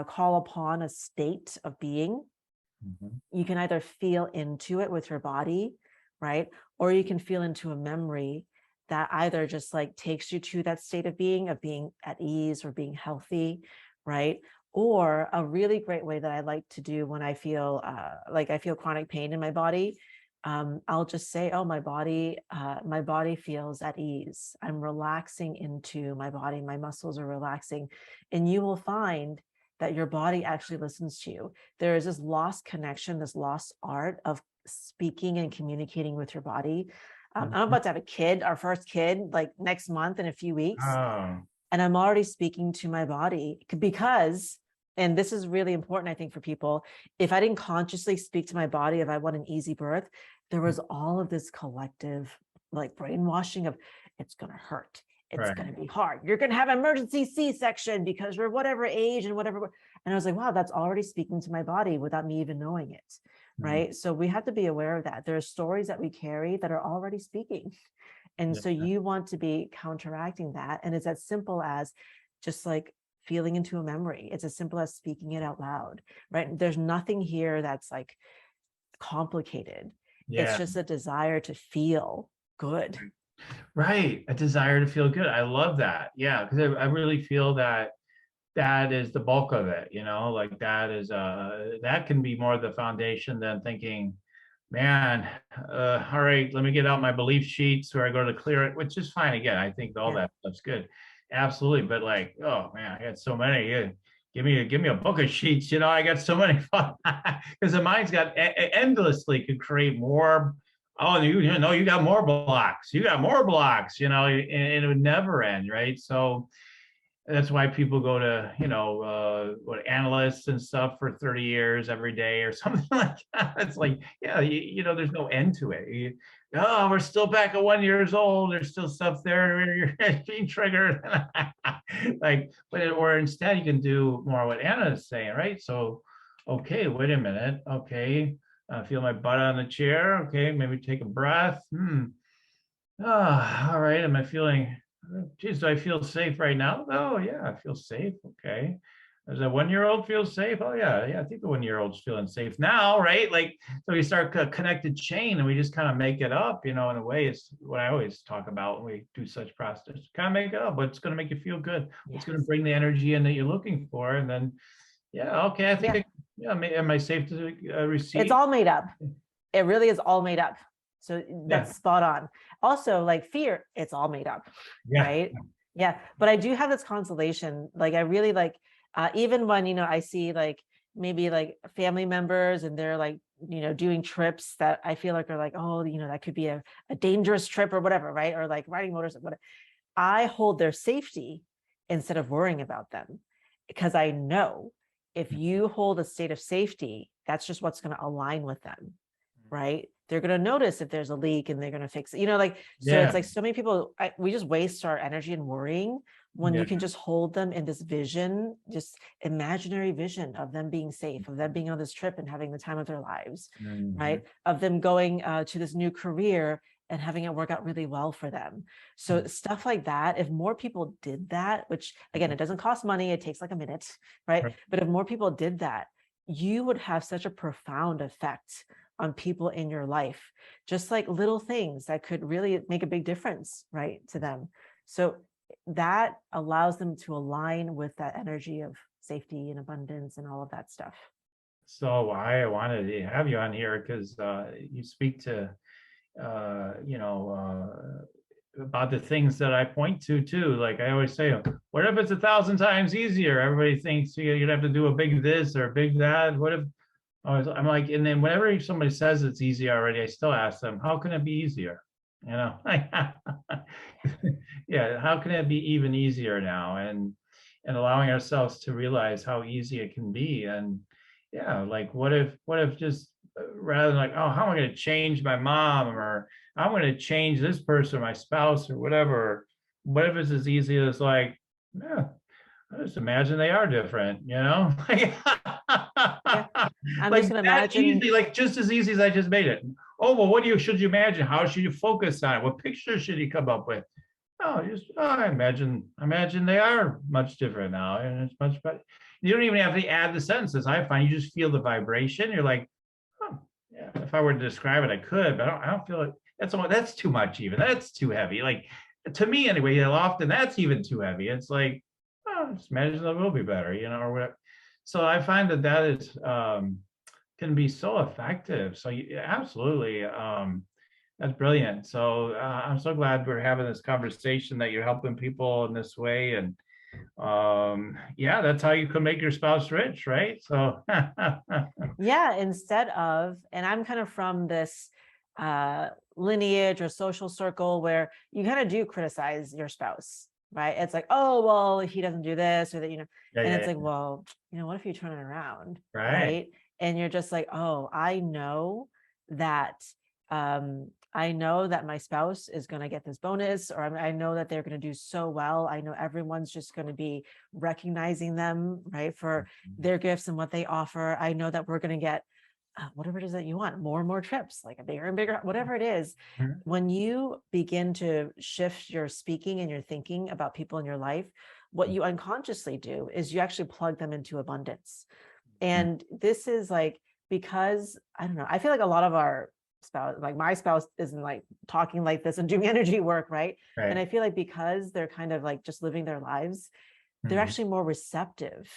call upon a state of being, you can either feel into it with your body, right? Or you can feel into a memory that either just like takes you to that state of being at ease or being healthy, right? Or a really great way that I like to do when I feel like I feel chronic pain in my body, I'll just say, oh, my body feels at ease. I'm relaxing into my body. My muscles are relaxing. And you will find that your body actually listens to you. There is this lost connection, this lost art of speaking and communicating with your body. I'm about to have a kid, our first kid, like next month in a few weeks. Oh. And I'm already speaking to my body because, and this is really important, I think, for people, if I didn't consciously speak to my body, if I want an easy birth, there was all of this collective like brainwashing of it's going to hurt. It's Right. going to be hard. You're going to have emergency C-section because you're whatever age and whatever. And I was like, wow, that's already speaking to my body without me even knowing it. Right. So we have to be aware of that. There are stories that we carry that are already speaking. And so you want to be counteracting that. And it's as simple as just like feeling into a memory. It's as simple as speaking it out loud, right? There's nothing here that's like complicated. It's just a desire to feel good. Right. A desire to feel good. I love that. Yeah. Because I really feel that that is the bulk of it, you know, like that is that can be more the foundation than thinking, man, all right, let me get out my belief sheets where I go to clear it, which is fine. Again, I think all that stuff's good. Absolutely. But like, oh man, I got so many. Give me a book of sheets, you know, I got so many because the mind's got endlessly could create more. Oh, you know, you got more blocks, you got more blocks, you know, and it would never end, right? So that's why people go to, you know, what analysts and stuff for 30 years every day or something like that. It's like, yeah, you know, there's no end to it. Oh, we're still back at 1 year old. There's still stuff there where you're being triggered. Like, or instead you can do more what Anna is saying, right? So, okay, wait a minute. Okay, I feel my butt on the chair. Okay, maybe take a breath. All right, am I feeling, geez, do I feel safe right now? Oh, yeah, I feel safe. Okay. Does a 1 year old feel safe? Oh, yeah. I think the 1 year old's feeling safe now, right? Like, so we start a connected chain and we just kind of make it up, you know, in a way. It's what I always talk about when we do such process. Kind of make it up, but it's going to make you feel good. It's going to bring the energy in that you're looking for. And then, yeah, okay, I think, am I safe to receive? It's all made up. It really is all made up. So that's spot on. Also, like fear, it's all made up, right? Yeah. But I do have this consolation. Like I really like, even when, you know, I see like maybe like family members and they're like, you know, doing trips that I feel like are like, oh, you know, that could be a dangerous trip or whatever, right? Or like riding motors, whatever. I hold their safety instead of worrying about them because I know if you hold a state of safety, that's just what's going to align with them, right? They're going to notice if there's a leak and they're going to fix it, you know, like, so it's like so many people, we just waste our energy in worrying when you can just hold them in this vision, just imaginary vision of them being safe, of them being on this trip and having the time of their lives, right? Of them going to this new career and having it work out really well for them. So stuff like that, if more people did that, which again, it doesn't cost money, it takes like a minute, right? But if more people did that, you would have such a profound effect on people in your life, just like little things that could really make a big difference, right, to them. So that allows them to align with that energy of safety and abundance and all of that stuff. So I wanted to have you on here because you speak to, you know, about the things that I point to too. Like I always say, what if it's 1,000 times easier? Everybody thinks you'd have to do a big this or a big that. What if, I'm like, and then whenever somebody says it's easy already, I still ask them, how can it be easier? You know, yeah, how can it be even easier now? And allowing ourselves to realize how easy it can be. And yeah, like what if just rather than like, oh, how am I going to change my mom or I'm going to change this person, my spouse or whatever. What if it's as easy as like, yeah, I just imagine they are different, you know? I'm like just gonna that imagine, easy, like just as easy as I just made it. Oh, well, should you imagine? How should you focus on it? What picture should you come up with? Oh, I imagine they are much different now, and it's much better. You don't even have to add the sentences. I find you just feel the vibration. You're like, oh, yeah. If I were to describe it, I could, but I don't feel it. That's too much. Even that's too heavy. Like to me, anyway. Often that's even too heavy. It's like, oh, just imagine it will be better, you know, or whatever. So I find that is can be so effective. So absolutely. That's brilliant. So I'm so glad we're having this conversation, that you're helping people in this way. And yeah, that's how you can make your spouse rich, right? So yeah, instead of, and I'm kind of from this lineage or social circle where you kind of do criticize your spouse, right? It's like, oh, well, he doesn't do this or that, Yeah, and yeah, it's like, yeah. well, what if you turn it around, Right. right? And you're just like, oh, that I know that my spouse is going to get this bonus, or I know that they're going to do so well. I know everyone's just going to be recognizing them, right, for their gifts and what they offer. I know that we're going to get whatever it is that you want, more and more trips, like a bigger and bigger, whatever it is. Mhm. When you begin to shift your speaking and your thinking about people in your life, what you unconsciously do is you actually plug them into abundance. And this is like, because I don't know, I feel like a lot of our spouse, like my spouse isn't like talking like this and doing energy work, right? And I Right. feel like because they're kind of like just living their lives, they're Mhm. actually more receptive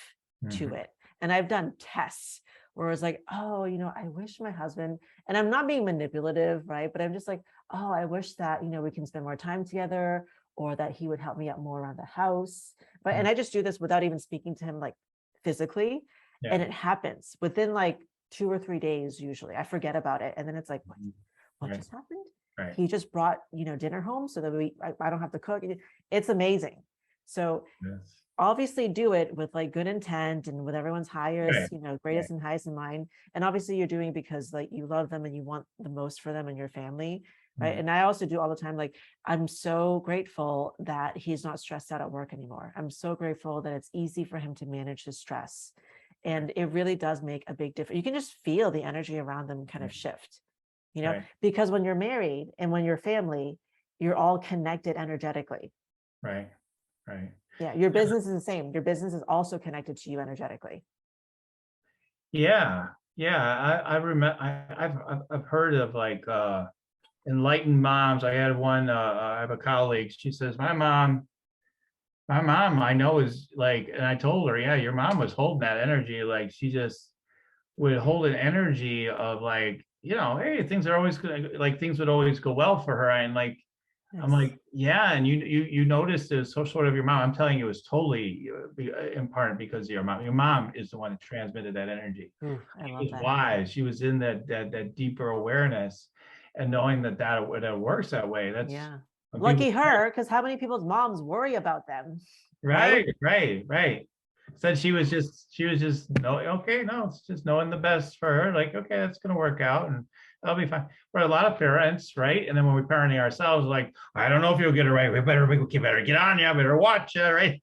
to Mhm. it. And I've done tests where it's like, oh, I wish my husband, and I'm not being manipulative, right? But I'm just like, oh, I wish that, we can spend more time together, or that he would help me out more around the house. Right. And Mhm. I just do this without even speaking to him like physically. And Yeah. it happens within like 2 or 3 days, usually. I forget about it. And then it's like, Mhm. what Right. just happened? Right. He just brought, dinner home so that I don't have to cook. It's amazing. So Yes. obviously do it with like good intent and with everyone's highest, Right. Right. greatest and highest in mind. And obviously you're doing it because like you love them and you want the most for them and your family. Right. Mhm. And I also do all the time, like, I'm so grateful that he's not stressed out at work anymore. I'm so grateful that it's easy for him to manage his stress. And it really does make a big difference. You can just feel the energy around them kind of shift, Right. because when you're married and when you're family, you're all connected energetically. Right. Right. Yeah, your business is the same. Your business is also connected to you energetically. Yeah. Yeah. I remember. I've heard of like enlightened moms. I had one. I have a colleague. She says, my mom, I know is like, and I told her, yeah, your mom was holding that energy. Like she just would hold an energy of like, hey, things are always gonna like things would always go well for her. And like, I'm Nice. like, yeah, and you noticed it was so sort of your mom. I'm telling you, it was totally in part because of your mom. Your mom is the one that transmitted that energy. Ooh, I She love was that. wise. She was in that deeper awareness, and knowing that works that way. That's Yeah. when people. Lucky her, because how many people's moms worry about them, Right, right? right, right. Said she was just no, okay, no, it's just knowing the best for her. Like, okay, that's gonna work out and that'll be fine. For a lot of parents, right? And then when we're parenting ourselves, like, I don't know if you'll get it right. We better get on you, better watch you, right?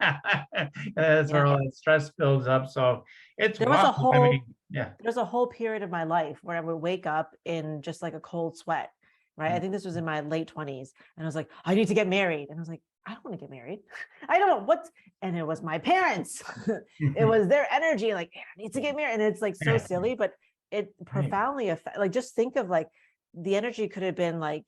And that's where Yeah. all that stress builds up. So it's There was wild. a I whole mean, yeah. there's a whole period of my life where I would wake up in just like a cold sweat, right? I think this was in my late 20s. And I was like, I need to get married. And I was like, I don't want to get married. I don't know what. And it was my parents. It was their energy, like, I need to get married. And it's like so silly, but it Right, profoundly affect, like, just think of like the energy could have been like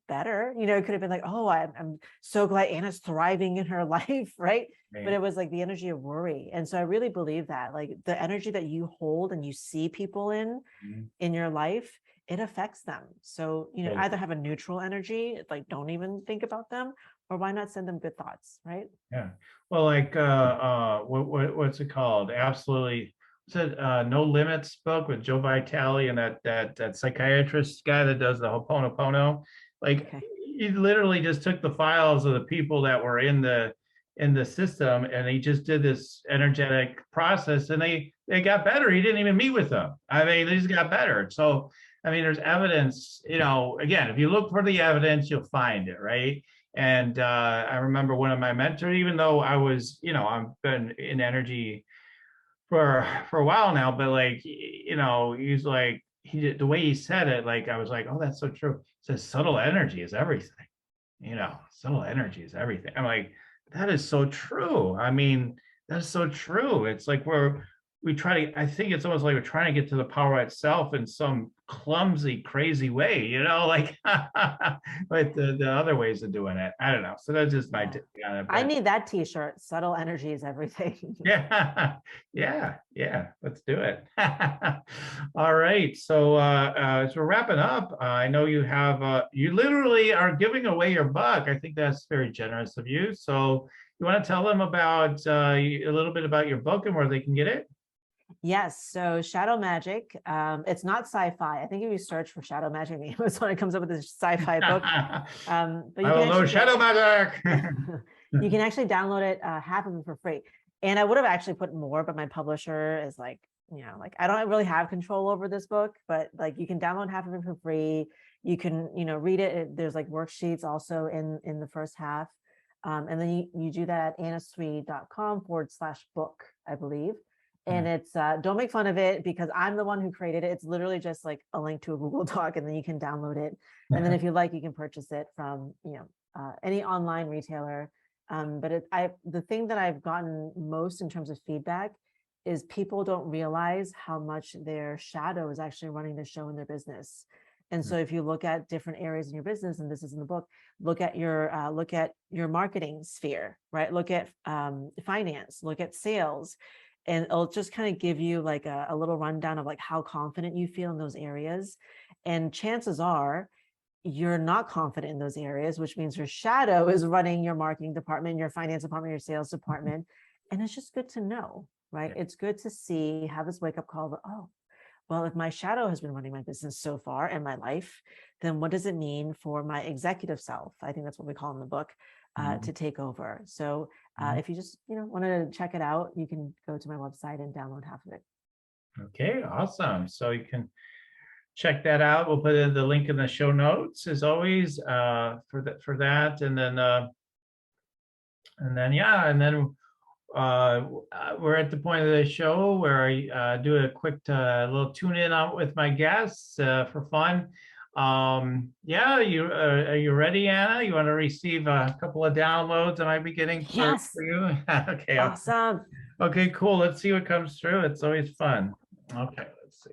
better, it could have been like, oh, I'm so glad Anna's thriving in her life, right? But right. it was like the energy of worry. And so I really believe that like the energy that you hold and you see people Mhm. in your life, it affects them. So, Totally. either have a neutral energy, like don't even think about them, or why not send them good thoughts, right? Yeah. Well, like what's it called? Absolutely. What's it No Limits book with Joe Vitale and that psychiatrist guy that does the Ho'oponopono. Like Okay. he literally just took the files of the people that were in the system and he just did this energetic process and they got better. He didn't even meet with them. I mean, they just got better. So I mean, there's evidence, again, if you look for the evidence, you'll find it, right? And I remember one of my mentors, even though I was, I've been in energy for a while now, but like, he's like, he did the way he said it, like I was like, oh, that's so true. He says subtle energy is everything, subtle energy is everything. I'm like, that is so true. I mean, that's so true. It's like I think it's almost like we're trying to get to the power itself in some clumsy, crazy way, like but the other ways of doing it. I don't know. So that's just my Yeah. take on it. I But need that t-shirt. Subtle energy is everything. yeah, yeah, let's do it. All right. So as we're wrapping up, I know you literally are giving away your book. I think that's very generous of you. So you want to tell them about a little bit about your book and where they can get it? Yes. So Shadow Magic, it's not sci-fi. I think if you search for Shadow Magic on Amazon, it comes up with this sci-fi book. But you I can will know actually get shadow magic. You can actually download it, half of it for free. And I would have actually put more, but my publisher is like, like I don't really have control over this book, but like you can download half of it for free. You can, read it. There's like worksheets also in the first half. And then you do that at annasui.com/book, I believe. And it's, don't make fun of it because I'm the one who created it. It's literally just like a link to a Google Doc, and then you can download it. And then if you like, you can purchase it from, any online retailer. But the thing that I've gotten most in terms of feedback is people don't realize how much their shadow is actually running the show in their business. And so if you look at different areas in your business, and this is in the book, look at your marketing sphere, right? Look at finance, look at sales, and it'll just kind of give you like a little rundown of like how confident you feel in those areas. And chances are you're not confident in those areas, which means your shadow is running your marketing department, your finance department, your sales department. And it's just good to know, right? It's good to see, have this wake up call that, oh, well, if my shadow has been running my business so far in my life, then what does it mean for my executive self? I think that's what we call in the book, to take over. So if you just, wanted to check it out, you can go to my website and download half of it. Okay, awesome. So you can check that out. We'll put in the link in the show notes as always, for that. And then we're at the point of the show where I do a quick little tune in on with my guests for fun. Are you ready, Anna? You want to receive a couple of downloads I might be getting for you? Okay. Awesome. Okay, cool. Let's see what comes through. It's always fun. Okay, let's see.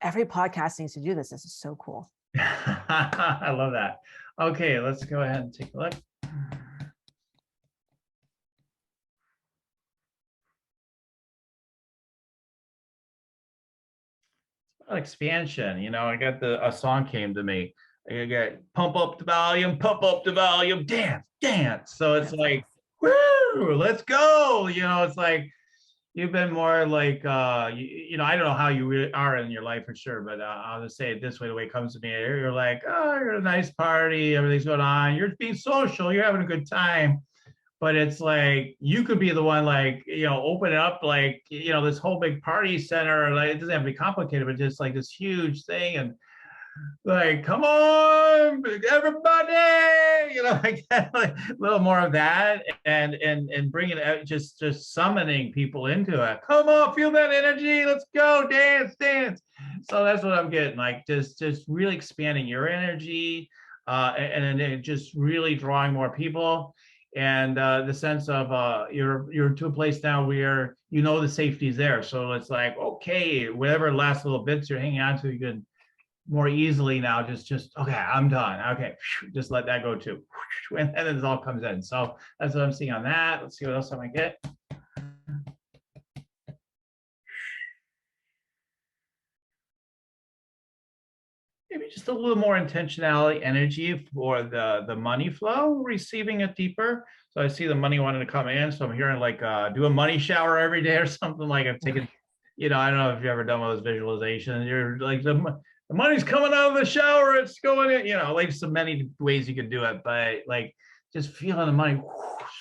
Every podcast needs to do this. This is so cool. I love that. Okay, let's go ahead and take a look. Expansion, I got a song came to me. I got pump up the volume, dance. So it's like, woo, let's go. It's like you've been more like, I don't know how you really are in your life for sure, but I'll just say it this way, the way it comes to me, you're like, oh, you're at a nice party, everything's going on, you're being social, you're having a good time. But it's like you could be the one, like, open it up, like, this whole big party center, like it doesn't have to be complicated, but just like this huge thing, and like, come on, everybody, like a little more of that, and bringing it, just summoning people into it. Come on, feel that energy, let's go, dance. So that's what I'm getting, like just really expanding your energy, and then just really drawing more people. And the sense of you're to a place now where the safety's there. So it's like, okay, whatever last little bits you're hanging on to, you can more easily now just okay, I'm done. Okay, just let that go too. And then it all comes in. So that's what I'm seeing on that. Let's see what else I might get. Maybe just a little more intentionality, energy for the money flow, receiving it deeper. So I see the money wanting to come in. So I'm hearing like do a money shower every day or something, like I've taken, I don't know if you've ever done one of those visualizations. You're like the money's coming out of the shower, it's going in, like so many ways you could do it, but like just feeling the money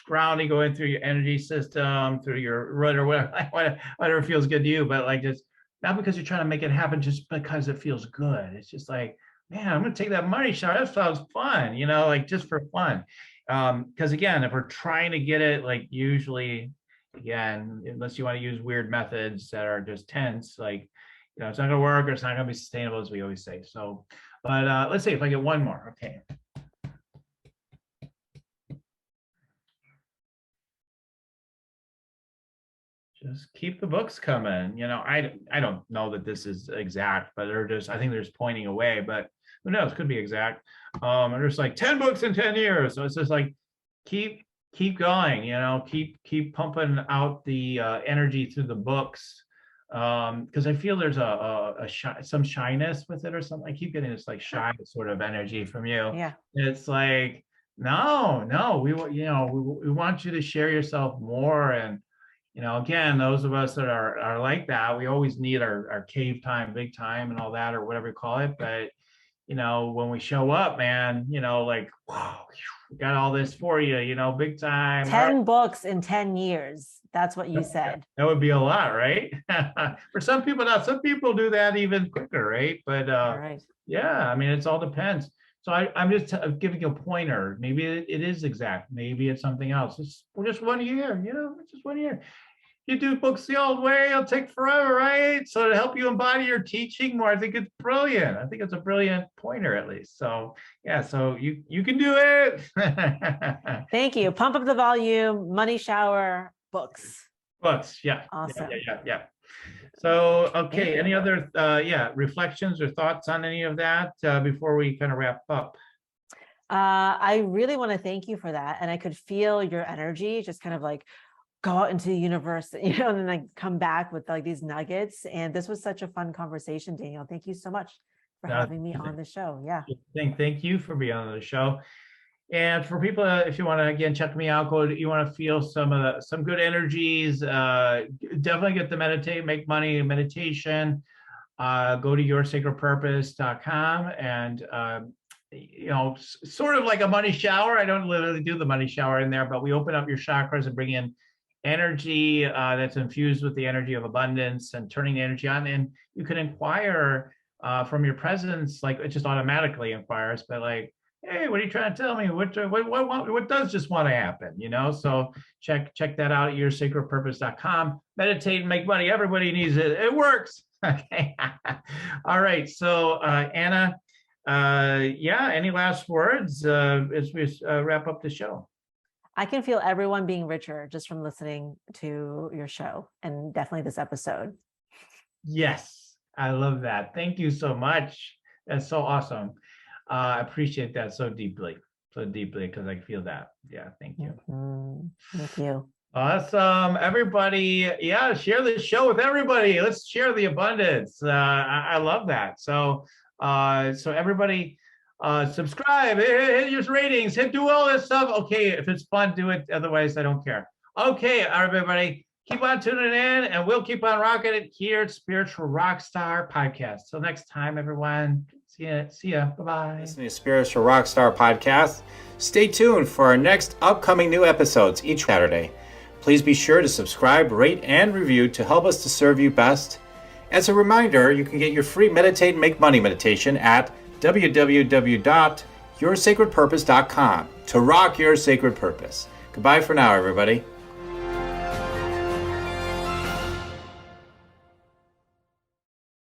grounding, going through your energy system, through your root or whatever feels good to you, but like just not because you're trying to make it happen, just because it feels good. It's just like, man, I'm going to take that money shower. That sounds fun, like just for fun. Because again, if we're trying to get it, like usually, again, unless you want to use weird methods that are just tense, like, it's not going to work, or it's not going to be sustainable, as we always say. So, but let's see if I get one more. Okay. Just keep the books coming. I don't know that this is exact, but I think they're just pointing away, but who knows, could be exact. There's like 10 books in 10 years. So it's just like, keep going, keep pumping out the energy through the books. Because I feel there's some shyness with it or something. I keep getting this like shy sort of energy from you. Yeah. It's like, no, we want you to share yourself more. And again, those of us that are like that, we always need our cave time, big time, and all that, or whatever you call it. But when we show up, man, like, wow, we got all this for you, big time. 10 books in 10 years. That's what you said. That would be a lot, right? For some people, not. Some people do that even quicker, right? But All right. yeah, I mean, it's all depends. So I'm just giving you a pointer. Maybe it is exact. Maybe it's something else. It's just 1 year, it's just 1 year. You do books the old way, it'll take forever, right? So to help you embody your teaching more, I think it's brilliant. I think it's a brilliant pointer, at least. So yeah, so you can do it. Thank you. Pump up the volume, money shower, books. Books, yeah. Awesome. Yeah. So, okay, any other reflections or thoughts on any of that before we kind of wrap up? I really want to thank you for that. And I could feel your energy just kind of like go out into the universe, and then like come back with like these nuggets. And this was such a fun conversation, Daniel. Thank you so much for having me on the show. Yeah. Thank you for being on the show. And for people, if you want to again check me out, you want to feel some good energies, definitely get the make money meditation. Go to yoursacredpurpose.com and sort of like a money shower. I don't literally do the money shower in there, but we open up your chakras and bring in energy that's infused with the energy of abundance and turning the energy on. And you can inquire from your presence, like it just automatically inquires, but like, hey, what are you trying to tell me? What does just want to happen? So check that out at yoursacredpurpose.com. Meditate and make money. Everybody needs it. It works. Okay. All right. So Anna, any last words as we wrap up the show? I can feel everyone being richer just from listening to your show, and definitely this episode. Yes, I love that. Thank you so much. That's so awesome. I appreciate that so deeply because I feel that. Yeah, thank you. Thank you. Awesome, everybody. Yeah, share the show with everybody. Let's share the abundance. I love that. So everybody, subscribe, hit your ratings, do all this stuff. Okay, if it's fun, do it. Otherwise, I don't care. Okay, everybody, keep on tuning in, and we'll keep on rocking it here at Spiritual Rockstar Podcast. Till next time, everyone. See ya. Bye-bye. Listening to Spiritual Rockstar Podcast. Stay tuned for our next upcoming new episodes each Saturday. Please be sure to subscribe, rate, and review to help us to serve you best. As a reminder, you can get your free Meditate and Make Money meditation at www.yoursacredpurpose.com to rock your sacred purpose. Goodbye for now, everybody.